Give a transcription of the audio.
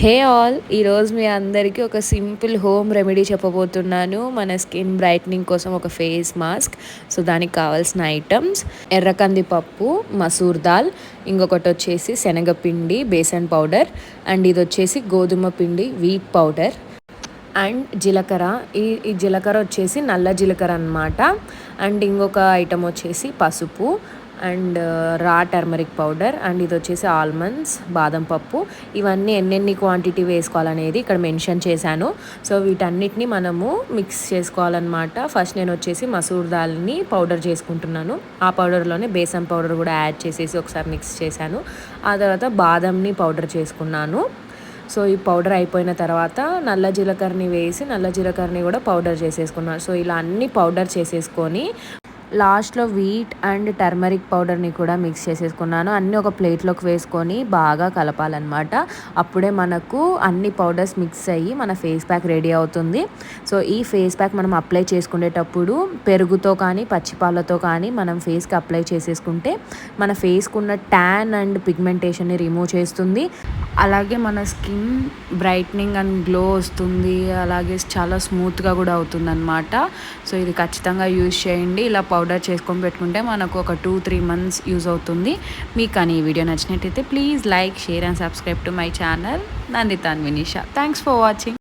Hey all, ఈరోజు మీ అందరికీ ఒక సింపుల్ హోమ్ రెమెడీ చెప్పబోతున్నాను. మన స్కిన్ బ్రైట్నింగ్ కోసం ఒక ఫేస్ మాస్క్. సో దానికి కావాల్సిన ఐటమ్స్: ఎర్రకంది పప్పు, మసూర్ దాల్, ఇంకొకటి వచ్చేసి శనగపిండి బేసన్ పౌడర్, అండ్ ఇది వచ్చేసి గోధుమ పిండి వీట్ పౌడర్, అండ్ జీలకర్ర. ఈ జీలకర్ర వచ్చేసి నల్ల జీలకర్ర అనమాట. అండ్ ఇంకొక ఐటమ్ వచ్చేసి పసుపు, అండ్ రా టర్మరిక్ పౌడర్, అండ్ ఇది వచ్చేసి ఆల్మండ్స్, బాదం పప్పు. ఇవన్నీ ఎన్నెన్ని క్వాంటిటీ వేసుకోవాలనేది ఇక్కడ మెన్షన్ చేశాను. సో వీటన్నిటిని మనము మిక్స్ చేసుకోవాలన్నమాట. ఫస్ట్ నేను వచ్చేసి మసూర్ దాల్ని పౌడర్ చేసుకుంటున్నాను. ఆ పౌడర్లోనే బేసన్ పౌడర్ కూడా యాడ్ చేసేసి ఒకసారి మిక్స్ చేశాను. ఆ తర్వాత బాదంని పౌడర్ చేసుకున్నాను. సో ఈ పౌడర్ అయిపోయిన తర్వాత నల్ల జీలకర్రని వేసి నల్ల జీలకర్రని కూడా పౌడర్ చేసేసుకున్నాను. సో ఇలా అన్ని పౌడర్ చేసేసుకొని లాస్ట్లో వీట్ అండ్ టర్మరిక్ పౌడర్ని కూడా మిక్స్ చేసేసుకున్నాను. అన్నీ ఒక ప్లేట్లోకి వేసుకొని బాగా కలపాలన్నమాట. అప్పుడే మనకు అన్ని పౌడర్స్ మిక్స్ అయ్యి మన ఫేస్ ప్యాక్ రెడీ అవుతుంది. సో ఈ ఫేస్ ప్యాక్ మనం అప్లై చేసుకునేటప్పుడు పెరుగుతో కానీ పచ్చిపాలతో కానీ మనం ఫేస్కి అప్లై చేసేసుకుంటే మన ఫేస్కి ఉన్న ట్యాన్ అండ్ పిగ్మెంటేషన్ని రిమూవ్ చేస్తుంది. అలాగే మన స్కిన్ బ్రైట్నింగ్ అండ్ గ్లో వస్తుంది. అలాగే చాలా స్మూత్గా కూడా అవుతుంది అనమాట. సో ఇది ఖచ్చితంగా యూజ్ చేయండి. ఇలా పౌడర్ చేసుకొని పెట్టుకుంటే మనకు ఒక 2-3 months యూజ్ అవుతుంది. మీకు కానీ ఈ వీడియో నచ్చినట్టయితే please like, share and subscribe to my channel Nanditha and Vineesha. Thanks for watching.